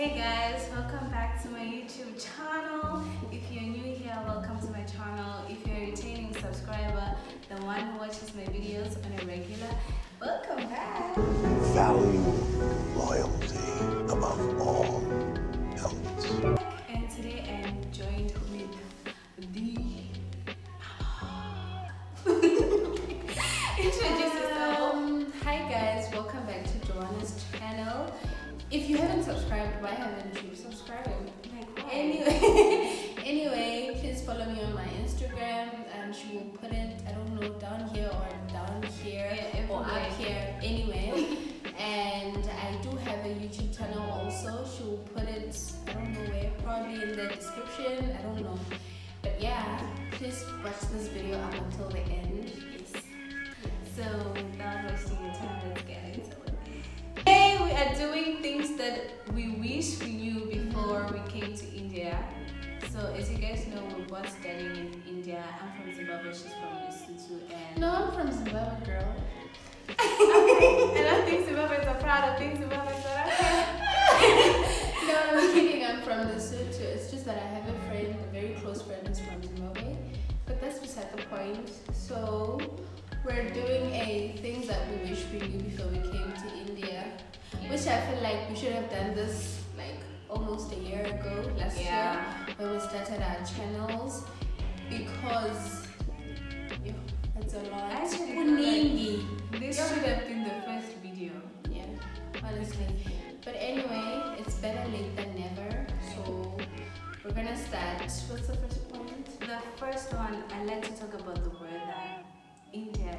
Hey guys, welcome back to my YouTube channel. If you're new here, welcome to my channel. If you're a returning subscriber, the one who watches my videos on a regular, welcome back. Value loyalty above all else. And today I'm joined with the introduce yourself. Hi guys, welcome back to Joanna's channel. If you haven't subscribed, why haven't you subscribed? Anyway, please follow me on my Instagram and she will put it, I don't know, down here or down here or up here, anyway. And I do have a YouTube channel also. She will put it, I don't know where, probably in the description, I don't know. But yeah, please watch this video up until the end. Yes. So without wasting your time, let's get into it. Today we are doing things that we wish we knew before we came to India. So as you guys know, we're both studying in India. I'm from Zimbabwe, she's from Lesotho, and No, I'm from Zimbabwe, girl. I don't think Zimbabweans are proud of things Zimbabweans are. No, I'm kidding. I'm from Lesotho. It's just that I have a friend, a very close friend, who's from Zimbabwe. But that's beside the point. So we're doing a things that we wish we knew before we came to India, which I feel like we should have done this like almost a year ago, last year, when we started our channels, because it's a lot. Actually, Kuningi. This should have been the first video. Yeah, honestly. But anyway, it's better late than never. So we're gonna start. What's the first point? The first one, I like to talk about the weather. India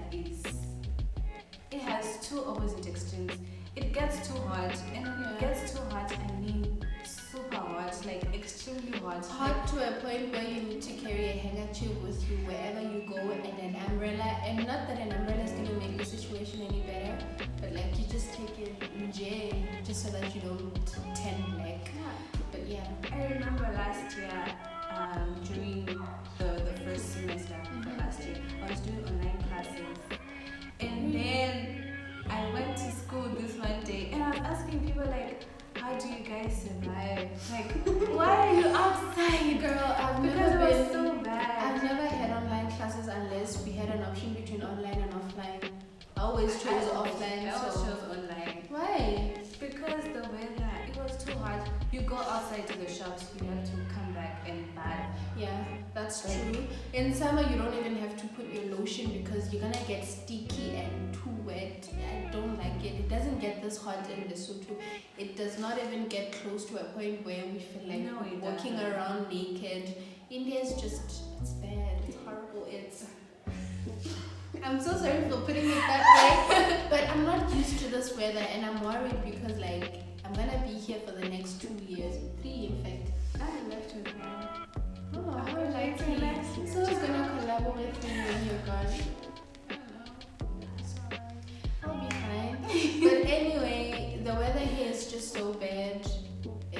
it has two opposite extremes. It gets too hot, and when it gets too hot, I mean super hot, like extremely hot. Hot to a point where you need to carry a handkerchief with you wherever you go and an umbrella. And not that an umbrella is gonna make the situation any better, but like you just take it in jail just so that you don't tan black. But yeah. I remember last year, during the first semester of last year, I was doing online classes, and then I went to school this one day, and I was asking people like, how do you guys survive? Like, why are you outside? Girl, Because it was so bad. I've never had online classes unless we had an option between online and offline. I always chose offline. I always so chose online. why? Because the weather, it was too hot. You go outside to the shops, you have to come back and bath. Yeah, that's true. In summer, you don't even have to put your lotion because you're gonna get sticky and too wet. I don't like it. It doesn't get this hot in Lesotho. It does not even get close to a point where we feel like No, it walking doesn't. around naked. India is just, it's bad. It's horrible. It's. I'm so sorry for putting it that way, but I'm not used to this weather and I'm worried because like I'm gonna be here for the next 2 years, 3 in fact. I left with her. Oh, I how would like to lucky. relax. So who's gonna collab with me when you're gone? I don't know. It's alright. I'll be fine. But anyway, the weather here is just so bad. I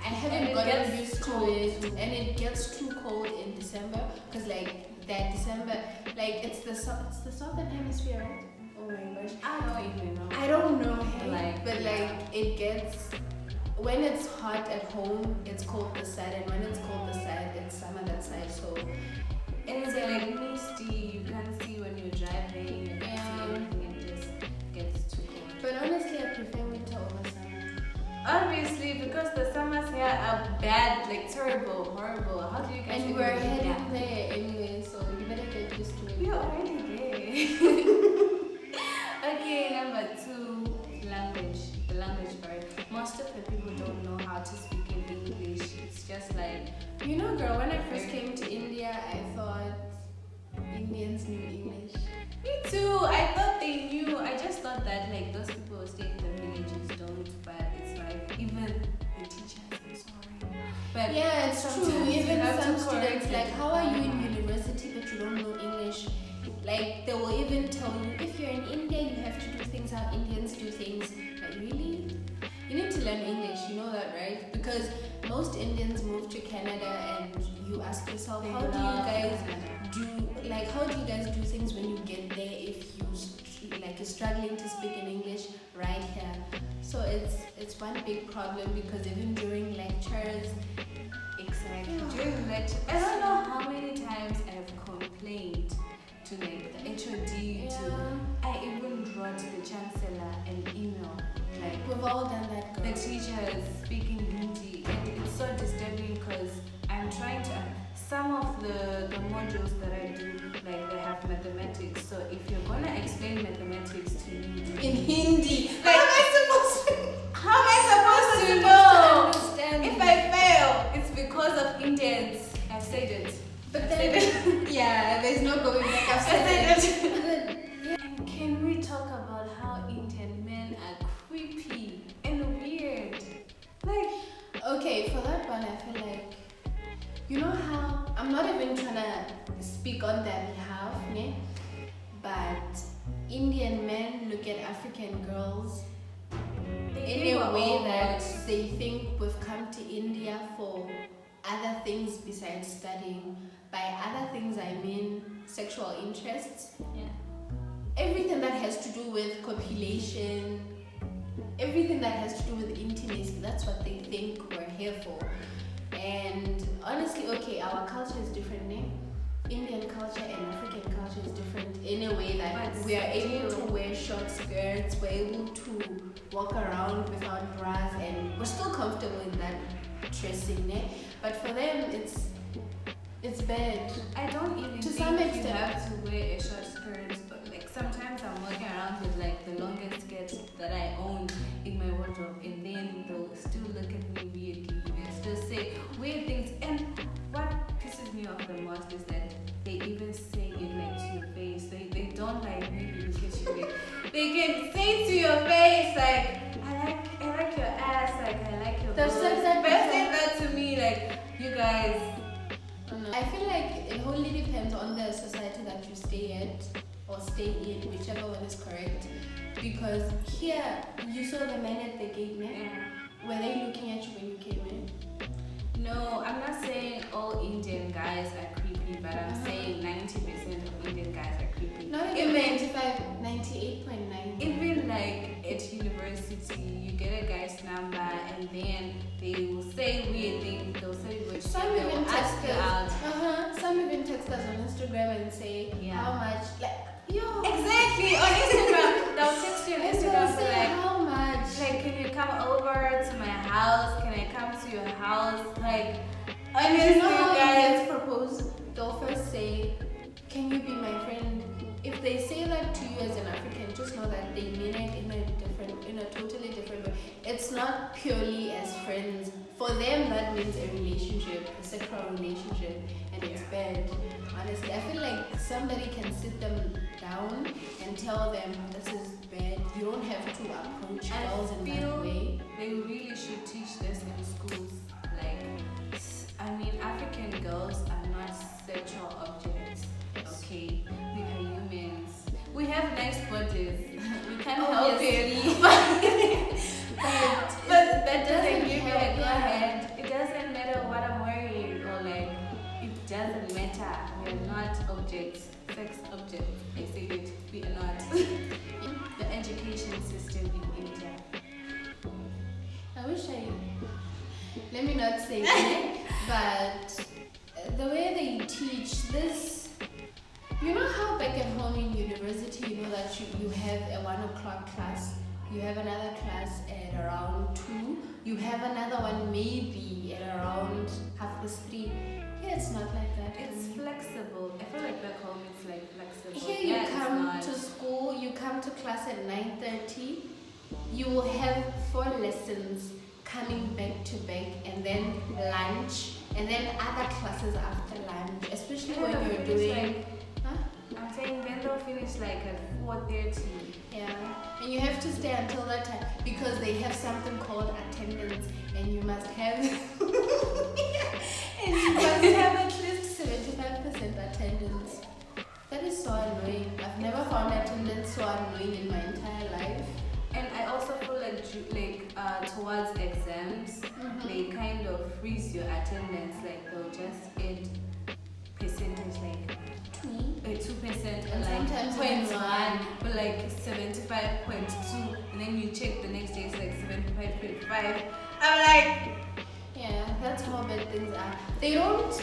And haven't it gotten gets used to cold it, too. and it gets too cold in December because like that December, like it's the southern hemisphere, right? Oh my gosh. I don't even know. I don't know, hey, Like, but like it gets, when it's hot at home, it's cold this side, and when it's cold this side, it's summer that side. So And it's like misty, you can't see when you're driving, you can't see anything, it just gets too cold. but honestly, I prefer winter over summer. Obviously, because the summers here are bad, like terrible, horrible. How do you guys And even we're do heading that? there anyway, so you better get used to it. We are already there. Okay, number 2, language. The language part. Most of the people don't know how to speak in English. It's just like, You know, girl, when I first came to India, I thought Indians knew English. me too. I thought they knew. I just thought that like those people who stay in the villages don't, but it's like even the teachers. I'm sorry, but Yeah, it's true. sometimes you Even have to some correct students, it. like, how are you in university but you don't know English? Like, they will even tell you, if you're in India, you have to do things how Indians do things. Like, really? You need to learn English. You know that, right? Because most Indians move to Canada, and you ask yourself, how do you guys do things when you get there if you're struggling to speak in English right here? So it's one big problem, because even during lectures, during lecture, I don't know how many times I've complained to the HOD. I even wrote the chancellor an email. We've all done that, girl. The teachers speaking Hindi, and it's so disturbing because I'm trying to. Some of the modules that I do, they have mathematics. So if you're gonna explain mathematics to me in Hindi, how am I supposed to know? Understand? If I fail, it's because of Indians. I've said it. But then, yeah, there's no going back. I've said it. And can we talk about how Indian men are creepy and weird? Okay, for that one, I feel like, you know how, I'm not even trying to speak on their behalf, né? But Indian men look at African girls in a way that they think we've come to India for other things besides studying. By other things, I mean sexual interests. Yeah. Everything that has to do with copulation, everything that has to do with intimacy, that's what they think we're here for. And honestly, okay, our culture is different, né? Indian culture and African culture is different in a way that we are able to wear short skirts, we're able to walk around without bras, and we're still comfortable in that dressing, né? But for them, it's bad. I don't even to think some extent you have to wear a short skirt, but sometimes I'm walking around with the longest skirt that I own in my wardrobe, and then they'll still look at me weirdly. They'll still say weird things, and what pisses me off the most is that they even say it to your face. They don't maybe look at you. They can say to your face I like your ass, I like your boobs. They've said that to me, you guys. I feel like it wholly depends on the society that you stay at or stay in, whichever one is correct. Because here, you saw the men at the gate, né? Were they looking at you when you came in? No, I'm not saying all Indian guys are creepy, but I'm saying 90% of Indian guys are creepy. Not even 98.9. Even at university, you get a guy's number and then they will say weird things. They'll say weird shit. Some even text us. Some even text us on Instagram and say how much. Exactly, on Instagram. They'll text you on Instagram and how much? Can you come over to my house? Can I come to your house? Honestly, you know how guys propose? They'll first say, can you be my friend? If they say that to you as an African, just know that they mean it in a totally different way. It's not purely as friends. For them, that means a relationship, a sexual relationship, and it's bad. Honestly, I feel like somebody can sit them down and tell them this is bad. You don't have to approach girls in that way. They really should teach this in schools. African girls are not sexual objects. Okay, we are humans. We have nice bodies. We can't help it. But that doesn't give you a go ahead. It doesn't matter what I'm wearing or it doesn't matter. We are not objects. Sex objects. I say it. We are not. The education system in India. Let me not say that, but the way they teach this, you know how back at home in university, you know that you have a 1 o'clock class, you have another class at around 2, you have another one maybe at around 3:30. Yeah, it's not like that. It's flexible. I feel like back home it's flexible. Here you come to school, you come to class at 9:30, you will have 4 lessons coming back to back, and then lunch, and then other classes after lunch, especially when you're doing I'm saying then they'll finish at 4:30. Yeah, and you have to stay until that time because they have something called attendance, and you must have at least 75% attendance. That is so annoying. I've never found attendance so annoying in my entire life. And I also feel towards they kind of freeze your attendance. Like they'll just add percentage, like 2%, And or like sometimes 0.1, or like 75.2, and then you check the next day, it's like 75.5. I'm like, Yeah, that's how bad things are. They don't.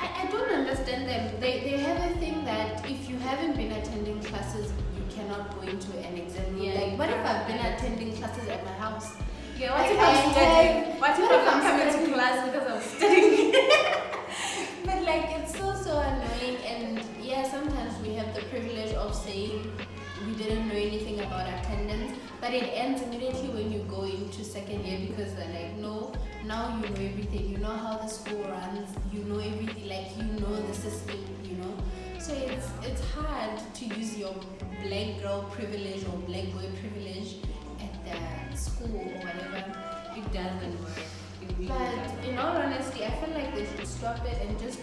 I don't understand them. They have a thing that if you haven't been attending classes, you cannot go into an exam. Yeah, Like, what if I've been attending classes at my house? yeah, what Like, if I'm studying? What if I'm coming studying? to class because I'm studying? But like, it's so annoying. And yeah, sometimes we have the privilege of saying we didn't know anything about attendance, but it ends immediately when you go into second year because they're like, no, now you know everything. You know how the school runs. You know everything. Like, you know the system. You know. So it's hard to use your black girl privilege or black boy privilege at the school or whatever. It doesn't work. It really But doesn't. in all honesty, I feel like they should stop it and just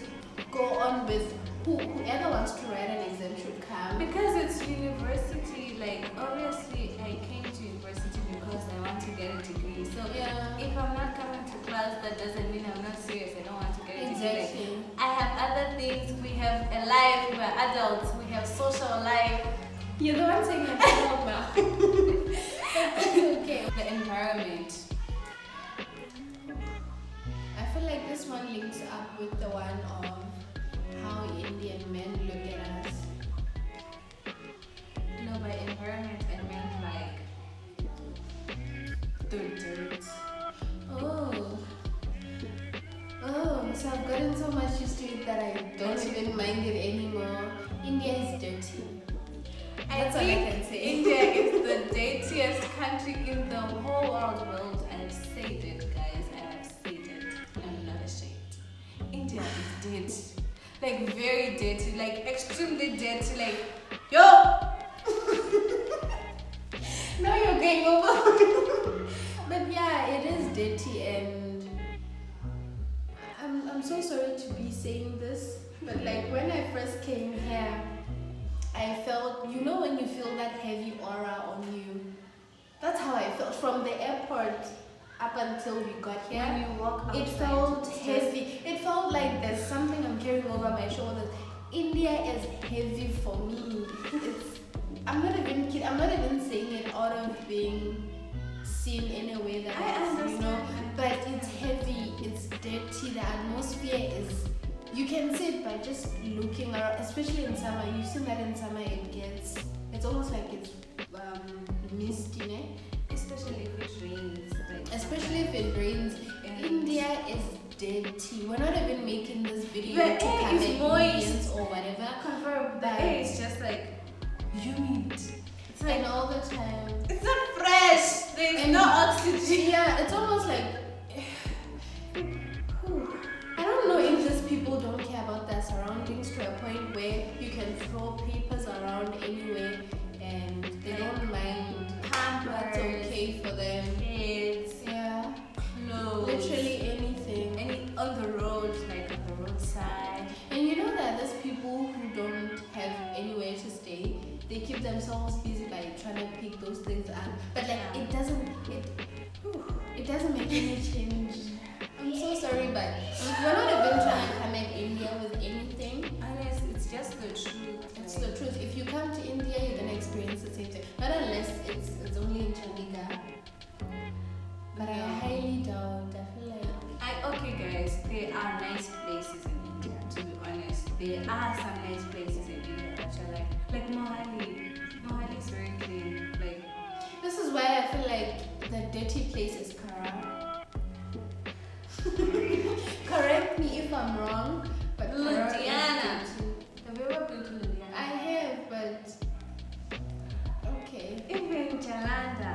go on with whoever wants to write an exam should come. Because it's university, like obviously I came to university because I want to get a degree. So Yeah. if I'm not coming to class, that doesn't mean I'm not serious. I don't want to get a degree. Like, Exactly. I have other things. We have a life. We're adults. We have social life. You're the one saying it now. But that's okay. The environment. I feel like this one links up with the one of how Indian men look at us. No, by environment I meant like the dirt. Oh, so I've gotten so much used to it that I don't even mind it anymore. India is dirty. That's all I can say. India is the dirtiest country in the whole world. I've said it, guys. I have said it. I'm not ashamed. India is dirty. Like very dirty. Like extremely dirty. Like, yo! Now you're going over. But yeah, it is dirty, and I'm so sorry to be saying this, but like when I first came here, I felt, you know, when you feel that heavy aura on you, that's how I felt from the airport up until we got here. When you walk It outside, felt it's heavy. It felt like there's something I'm carrying over my shoulders. India is heavy for me. I'm not even kidding. I'm not even saying it out of being seen in a way that I is, you know, understand. but it's heavy. It's dirty. The atmosphere is. You can see it by just looking around, especially in summer. You've seen that in summer it's almost like it's misty, né? Especially if it rains. Like Especially if it rains. And- India is dirty. We're not even making this video The to air come is at moist. Indians or whatever. confirm the But- air is just like humid. It's like And all the time. it's not fresh. There's And- no oxygen. Yeah, it's almost like I don't know if these people don't care about their surroundings to a point where you can throw papers around anywhere and they don't mind. That's okay for them. Kids, Yeah, clothes, literally anything. any on the road, like on the roadside. And you know that there's people who don't have anywhere to stay. They keep themselves busy by trying to pick those things up. But like Yeah. it doesn't make any change. I'm so sorry, but we're not even trying to come at India with anything. Honest, it's just the truth. It's the truth. If you come to India, you're gonna experience the same thing. Not unless it's only in Chandigarh. But I highly doubt. I feel like Okay, guys, there are nice places in India. To be honest, there are some nice places in India that I like Mohali. Mohali is very clean. Like this is why I feel like the dirty place is Kara. Correct me if I'm wrong, but Kara is Ludhiana. dirty. Have you ever been to Ludhiana? I have, but okay. Even Jalanda.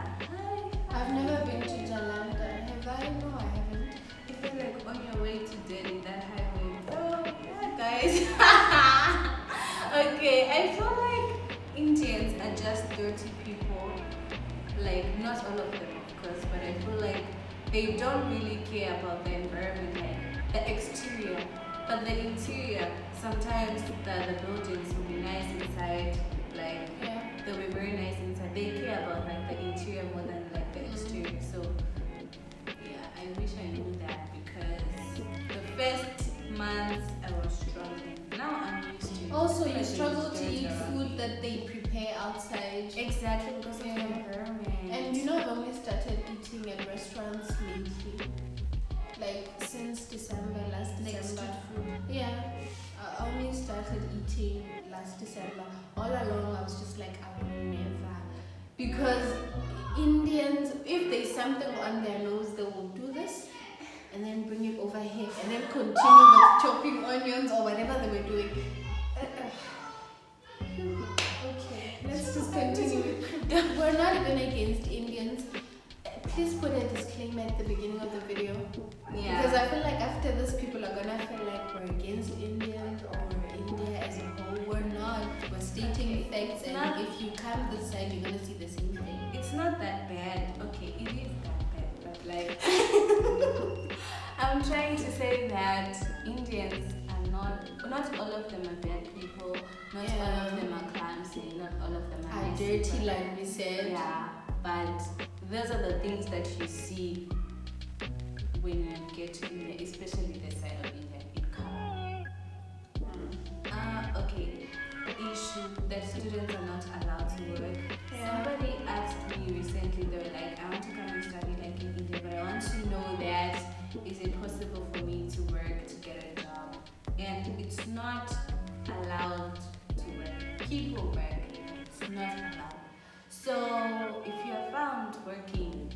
I've never been to Jalandhar. Have I? No, I haven't. If you're like on your way to Delhi, that highway. Oh, yeah, guys. Okay, I feel like Indians are just dirty people. Like, not all of them, of course, but I feel like they don't really care about the environment, like the exterior. But the interior, sometimes the buildings will be nice inside, like Yeah. they'll be very nice inside. They care about like the interior more than like the exterior. So yeah, wish I knew that because the first months I was struggling. Now I'm used to it. Also, you Because struggle it's to dirt eat around food me. that they prepare outside. Exactly because of Yeah. the environment. And you know, I've only started eating at restaurants lately. Like since December, last like December. street food. Yeah, I only started eating last December. All along, I was just like, I will never. Because Indians, if there's something on their nose, they will do this and then bring it over here and then continue with chopping onions or whatever they were doing. Okay, let's just continue. We're not even against Indians. Please put a disclaimer at the beginning of the video. Yeah. Because I feel like after this, people are gonna feel like we're against Indians or India as a whole. We're not. We're stating facts, and not- if you come this side, you're gonna see the same thing. It's not that bad. Okay, it is that bad, but like I'm trying to say that Indians are not all of them are bad people, not all Yeah. of them are clumsy, not all of them are Are messy, dirty, but- like we said. Yeah, but those are the things that you see when you get to India, especially the side of India. It comes. Okay. Issue that students are not allowed to work. Yeah. Somebody asked me recently, they were like, I want to come and study like in India, but I want to know that is it possible for me to work to get a job? And it's not allowed to work. People work, it's not allowed. So if you are found working,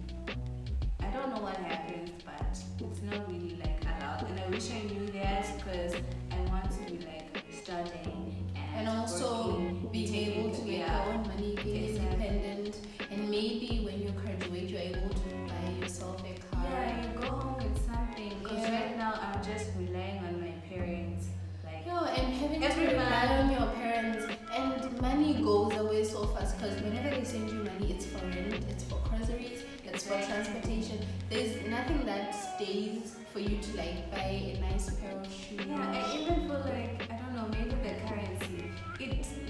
I don't know what happens, but it's not really like allowed. And I wish I knew that because I want to be like studying And also working, being taking- able to make yeah. your own money, being Exactly. independent, and maybe when you graduate, you're able to buy yourself a car. Yeah, you go home with something. Because Yeah. right now I'm just relying on my parents. Like, No, and having Every to rely month. on your parents, and money goes away so fast because whenever they send you money, it's for rent, it's for groceries, it's for Exactly. transportation. There's nothing that stays for you to like buy a nice pair of shoes. yeah, I even feel like, I don't know, maybe the currency.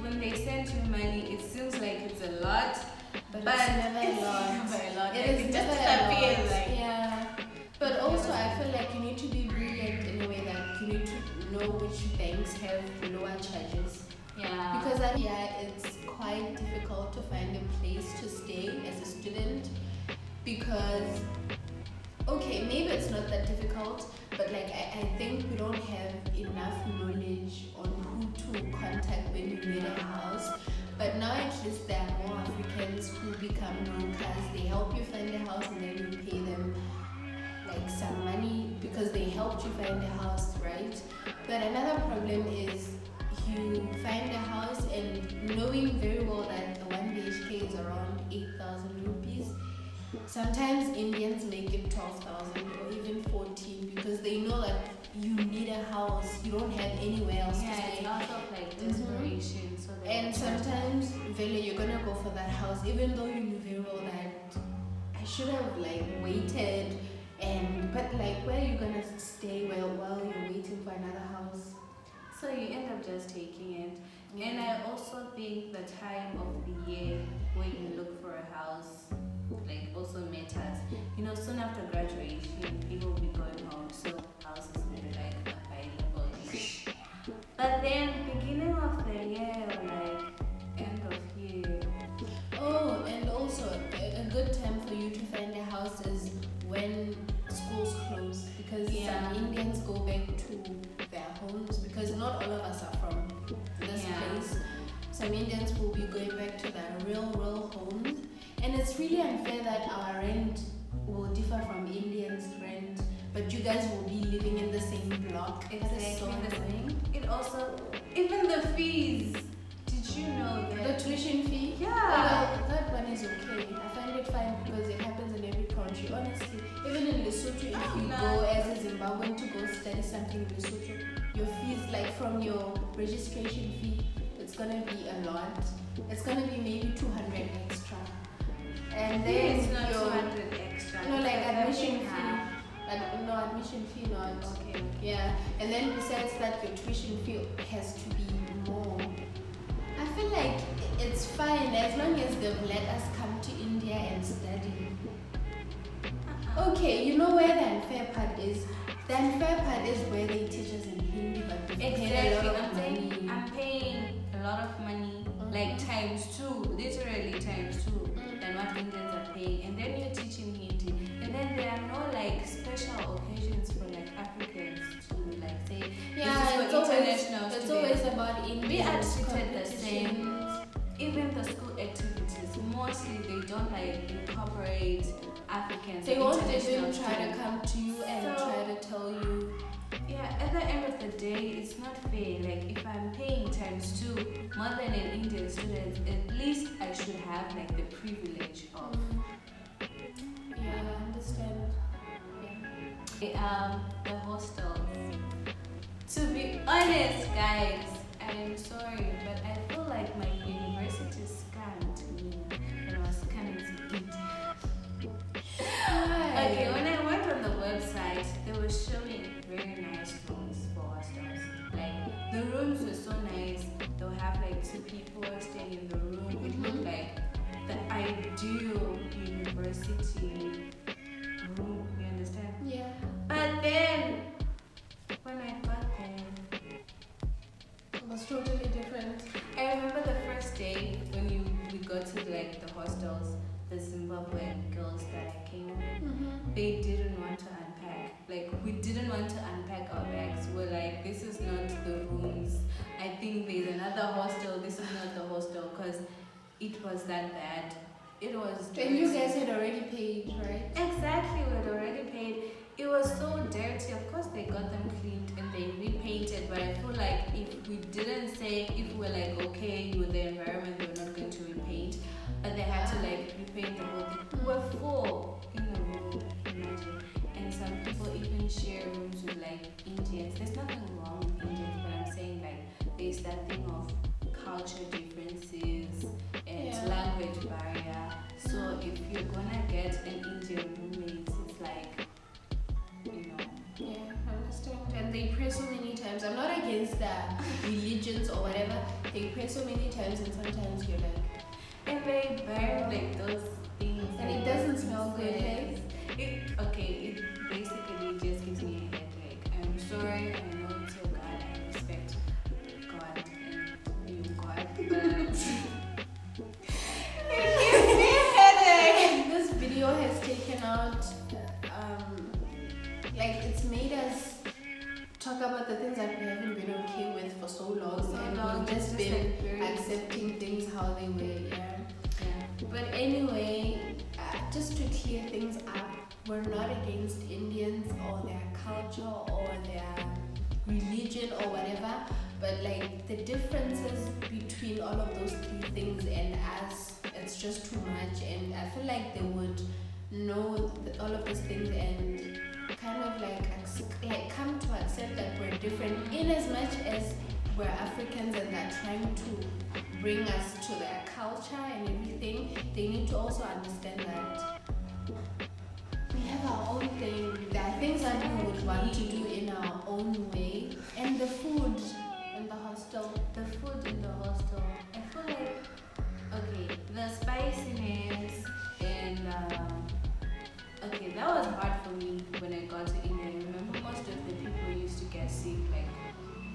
When they send you money, it seems like it's a lot. but But it's never it's a lot. never a lot. It Like, is it just never a lot. disappears, like- Yeah. But also, I feel like you need to be brilliant in a way that you need to know which banks have lower charges. Yeah. Because it's quite difficult to find a place to stay as a student. Because, okay, maybe it's not that difficult, but like I think we don't have enough knowledge on who to contact when you need a house. But now at least there are more Africans who become locals. They help you find a house and then you pay them like some money because they helped you find a house, right? But another problem is you find a house and knowing very well that the 1 BHK is around 8,000 rupees. Sometimes Indians make it 12,000 or even 14 because they know that you need a house, you don't have anywhere else to Yeah, it's stay. out of like desperation. So they And sometimes, Vele, you're gonna go for that house even though you knew very well that I should have like waited. But like, where are you gonna stay while you're waiting for another house? So you end up just taking it. And I also think the time of the year when you look for a house like also matters. You know, soon after graduation, people will be going home, so houses will be like available. But then beginning of the year or like end of year. Oh, and also a good time for you to find a house is when schools close because Yeah. some Indians go back to their homes because not all of us are from this Yeah. place. Some Indians will be going back to their real homes, and it's really unfair that our rent will differ from Indians' rent, but you guys will be living in the same block. That is so Exactly the annoying. same. It also, even the fees. Did you know The that? tuition fee? Yeah. Well, that one is okay. I find it fine because it happens in every country. Honestly, even in Lesotho, if you No. go as a Zimbabwean to go study something in Lesotho, your fees, like from your registration fee, it's gonna be a lot. It's gonna be maybe 200 extra. And then It's not your 200 extra. no, like because admission we fee. have- No, admission fee not. Okay. Yeah, and then besides that, your tuition fee has to be more. I feel like it's fine as long as they've let us come to India and study. Okay, you know where the unfair part is? The unfair part is where they teach us in Hindi, but they pay a lot of money. I'm paying a lot of money, like times 2, literally times 2 than what Indians are paying. And then you're teaching Hindi, and then there are no like special occasions for like Africans to like say Yeah, this is for international it's students. always about Indians. We are treated the same. Even the school activities, mostly they don't like incorporate Africans. They won't even international try to students. come to you and So- try to tell you. Yeah, at the end of the day, it's not fair. Like if I'm paying times 2 more than an Indian student, at least I should have like the privilege of. Yeah, I understand. The hostels. To be honest, guys, I'm sorry, but I feel like my university scammed me when I was coming to eat. Okay, when I went on the website, they were showing very nice rooms for hostels. Like the rooms were so nice. They'll have like 2 people staying in the room. It looked like the ideal university room. You understand? Yeah. But then when I got there, It was totally different. I remember the first day when we got to like the hostels, the Zimbabwean girls that I came with, they didn't want to unpack. Like we didn't want to unpack our bags. We're like, this is not the rooms. I think there's another hostel. This is not the hostel because it was that bad. It was. And you guys had already paid, right? Exactly, we had already paid. It was so dirty. Of course, they got them cleaned and they repainted. But I feel like if we didn't say, if we were like okay with the environment, they were not going to repaint, but they had to like repaint the whole thing. We were 4 in a room, imagine. And some people even share rooms with like Indians. There's nothing wrong with Indians, but I'm saying like there's that thing of culture differences and language barrier. So if you're gonna get an Indian roommate, it's like, you know. Yeah, I understand. And they pray so many times. I'm not against the religions or whatever. They pray so many times, and sometimes you're like, And they burn like those things. and it doesn't smell good, hey? It basically just gives me a headache. I'm sorry, I know it's your God, I respect God and you God, but it gives me a headache. This video has taken out, like it's made us talk about the things that we haven't been okay with for so long, and we've just been like very accepting things how they were. Yeah. Yeah. But anyway, just to clear things up, we're not against Indians or their culture or their religion or whatever, but like the differences between all of those 3 things and us, it's just too much. And I feel like they would know all of these things and kind of like come to accept that we're different, in as much as we're Africans and they're trying to bring us to their culture and everything. They need to also understand that we have our own thing. There are things that we would want to do in our own way. And the food in the hostel. The food in the hostel, I feel like, okay, the spiciness and okay, that was hard for me when I got to India. I remember most of the people used to get sick, like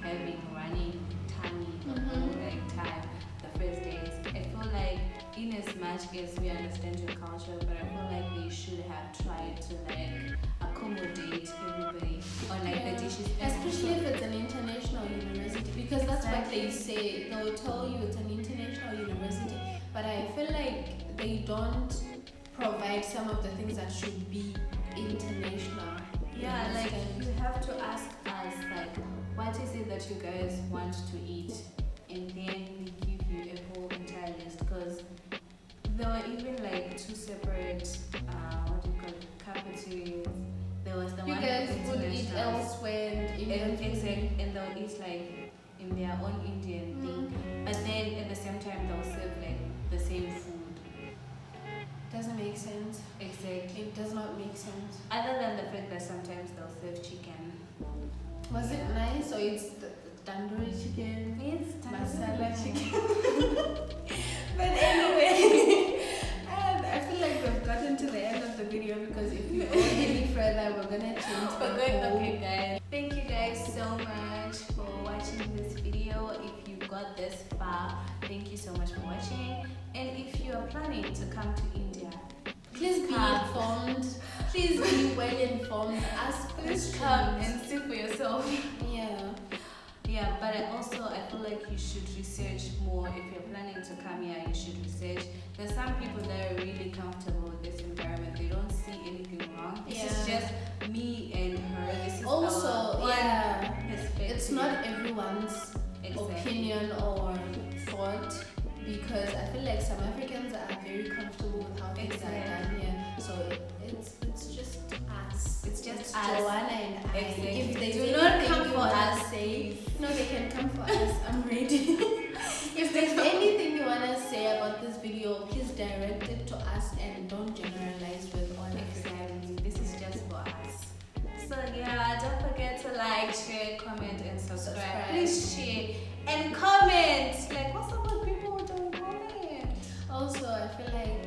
having running tummy the whole like time, the first days. I feel like in as much as we understand your culture, but I feel like they should have tried to like accommodate everybody on like the dishes. Especially if it's an international university, because that's what they say. They'll tell you it's an international university, but I feel like they don't provide some of the things that should be international. Yeah, like you have to ask us like, what is it that you guys want to eat, and then we give you a whole entire list. Because there were even like 2 separate, what do you call it, cafeterias. There was the You one guys for would eat internationals. elsewhere and And they'll eat like in their own Indian thing, but then at the same time they'll serve like the same food. doesn't make sense. Exactly. It does not make sense. Other than the fact that sometimes they'll serve chicken. Was it nice, or it's the tandoori chicken? It's Masala chicken. But anyway, and I feel like we've gotten to the end of the video, because if you only gonna change We're the going, whole- okay, guys. Thank you guys so much for watching this video. If you got this far, thank you so much for watching. And if you are planning to come to India, Please be come. informed. Please be well informed. Ask Please questions. come and see for yourself. Yeah. Yeah, but I feel like you should research more. If you're planning to come here, you should research. There's some people that are really comfortable with this environment. They don't see anything wrong. This is Yeah. just me and her. This is Also, our own yeah, perspective. it's not everyone's Exactly. opinion or thought, because I feel like some Africans are very comfortable with how things are done here. So it's just us. It's just us. Joanna and I. Exactly. If they Do not come for us, us. say no. They can come for us. I'm ready. If there's anything you wanna say about this video, please direct it to us and don't generalize with all Exactly. This is just for us. So yeah, don't forget to like, share, comment, and subscribe. Please share and comment. Like, what's up with people who don't comment? Also, I feel like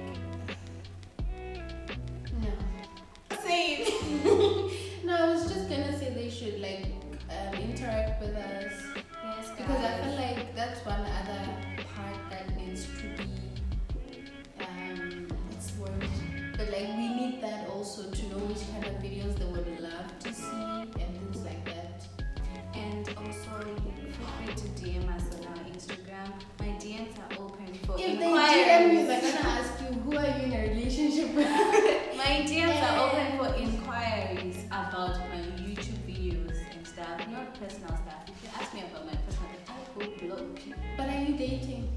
no. Say it. No, I was just gonna say they should like interact with us. Yes, Because I feel like that's one other part that needs to be what's the word? But like we need that also to know which kind of videos they would love to see and things like that. And also, you feel free to DM us on our Instagram. My DMs are open for If they inquiries. DM you, they're gonna ask you who are you in a relationship with. My DMs are open for inquiries about my YouTube videos and stuff, not personal stuff. If you ask me about my personal stuff, I will block you. But are you dating?